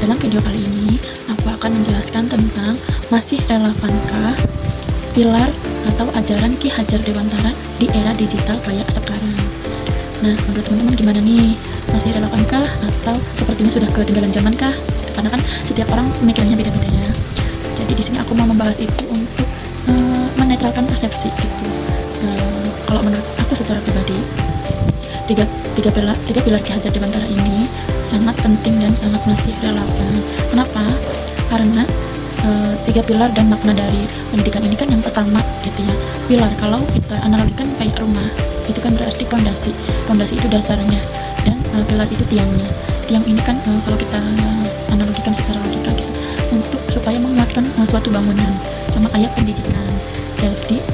Dalam video kali ini, aku akan menjelaskan tentang masih relevankah pilar atau ajaran Ki Hajar Dewantara di era digital kayak sekarang. Nah, menurut teman-teman gimana nih? Masih relevankah atau sepertinya sudah ketinggalan zaman kah? Karena kan setiap orang pemikirannya beda-beda ya. Jadi di sini aku mau membahas itu untuk menetralkan persepsi gitu. Kalau menurut aku secara pribadi, tiga pilar Ki Hajar Dewantara ini sangat penting dan sangat masih relevan. Kenapa? Karena tiga pilar dan makna dari pendidikan ini kan yang pertama gitu ya. Pilar, kalau kita analogikan kayak rumah, itu kan berarti fondasi itu dasarnya, dan pilar itu tiangnya. Tiang ini kan kalau kita analogikan secara logika gitu, untuk supaya menguatkan suatu bangunan, sama kayak pendidikan. Jadi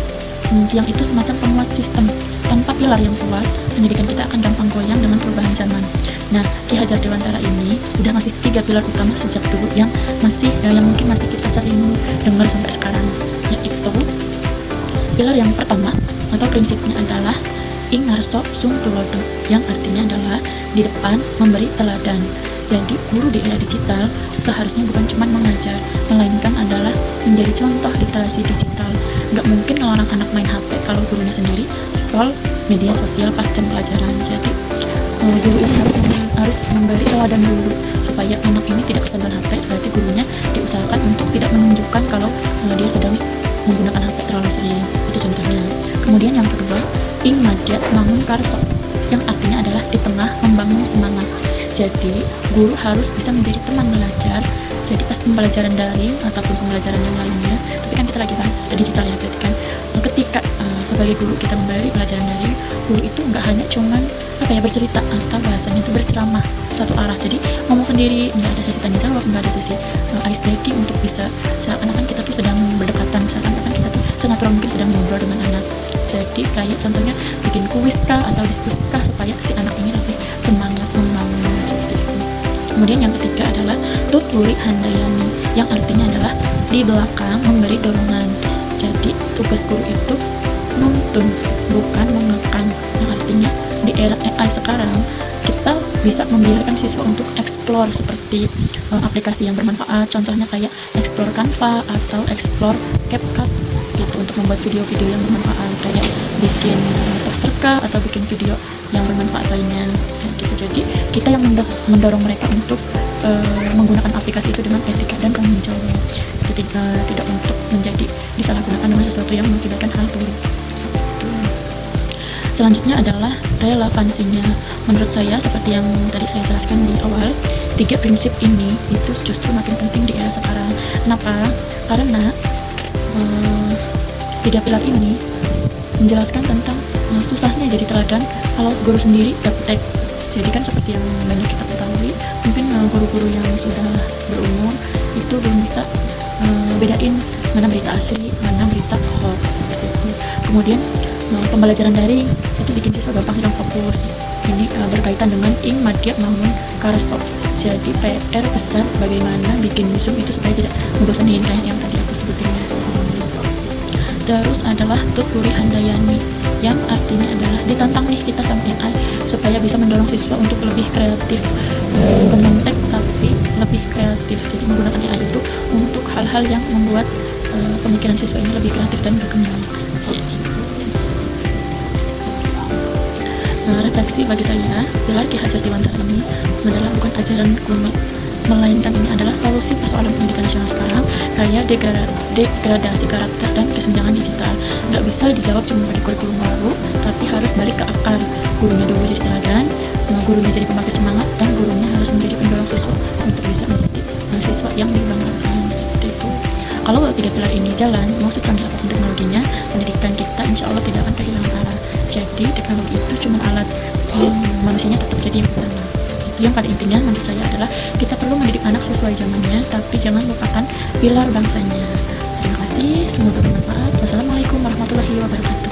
tiang itu semacam penguat sistem. Tanpa pilar yang kuat, pendidikan kita akan gampang goyang dengan perubahan zaman. Nah, Ki Hajar Dewantara ini udah ngasih 3 pilar utama sejak dulu yang mungkin masih kita sering dengar sampai sekarang, yaitu pilar yang pertama atau prinsipnya adalah ing ngarso sung tulodo, yang artinya adalah di depan memberi teladan. Jadi guru di era digital seharusnya bukan cuma mengajar, melainkan adalah menjadi contoh literasi digital. Nggak mungkin ngelarang anak main HP kalau gurunya sendiri scroll media sosial pas jam pelajaran. Jadi guru ini harus memberi teladan dulu supaya anak ini tidak kecanduan HP. Berarti gurunya diusahakan untuk tidak menunjukkan kalau dia sedang menggunakan HP terlalu sering. Itu contohnya. Kemudian yang kedua, ing madya mangun karso, yang artinya adalah di tengah membangun semangat. Jadi guru harus bisa menjadi teman belajar. Jadi pas pembelajaran daring ataupun pembelajaran yang lainnya, tapi kan kita lagi bahas digital ya, berarti kan ketika sebagai guru kita memberi pelajaran daring, guru itu nggak hanya cuman bercerita atau bahasanya itu berceramah satu arah. Jadi ngomong sendiri, nggak ada sesi tanya jawab, nggak ada sesi ice breaking untuk bisa seakan-akan kita tuh sedang berdekatan, seakan-akan kita tuh senatural mungkin sedang ngobrol dengan anak. Jadi kayak contohnya bikin kuis kah atau diskusi kah supaya si anak ini lebih semangat membangun seperti itu. Kemudian yang ketiga adalah tuturi handayani, yang artinya adalah di belakang memberi dorongan. Jadi tugas guru itu nuntun, bukan mengekang. Yang artinya di era AI sekarang kita bisa membiarkan siswa untuk explore seperti aplikasi yang bermanfaat. Contohnya kayak explore Canva atau explore CapCut gitu, untuk membuat video-video yang bermanfaat, kayak bikin poster kah atau bikin video yang bermanfaat lainnya gitu. Jadi kita yang mendorong mereka untuk menggunakan aplikasi itu dengan etika dan tanggung jawab. Jadi tidak untuk menjadi disalahgunakan dengan sesuatu yang mengakibatkan hal buruk. Selanjutnya adalah relevansinya. Menurut saya, seperti yang tadi saya jelaskan di awal, 3 prinsip ini itu justru makin penting di era sekarang. Kenapa? Karena 3 pilar ini menjelaskan tentang susahnya jadi teladan kalau guru sendiri gaptek. Jadi kan seperti yang banyak kita ketahui, mungkin guru-guru yang sudah berumur itu belum bisa bedain mana berita asli, mana berita hoax gitu. Kemudian pembelajaran daring itu bikin siswa gampang hilang fokus. Ini berkaitan dengan ing madya mangun karso. Jadi PR besar bagaimana bikin Zoom itu supaya tidak membosankan kayak yang tadi aku sebutin. Terus adalah tuturi handayani, yang artinya adalah ditantang nih kita sama AI supaya bisa mendorong siswa untuk lebih kreatif, bukan mentek tapi lebih kreatif. Jadi menggunakan AI itu untuk hal-hal yang membuat pemikiran siswa ini lebih kreatif dan berkembang. Refleksi bagi saya, pilar Ki Hajar Dewantara ini adalah bukan ajaran kuno, melainkan ini adalah solusi persoalan pendidikan nasional sekarang, kayak degradasi karakter dan kesenjangan digital. Nggak bisa dijawab cuma pakai kurikulum baru, tapi harus balik ke akar. Gurunya dulu jadi teladan, gurunya jadi pemakai semangat, dan gurunya harus menjadi pendorong siswa untuk bisa menjadi siswa yang dibanggakan. Seperti itu. Kalau 3 pilar ini jalan, mau secanggih apapun teknologinya, pendidikan kita insya Allah tidak akan kehilangan arah. Jadi teknologi itu cuma alat, manusianya tetap jadi yang pertama. Yang pada intinya menurut saya adalah kita perlu mendidik anak sesuai zamannya, tapi jangan lupakan pilar bangsanya. Terima kasih, semoga bermanfaat. Wassalamualaikum warahmatullahi wabarakatuh.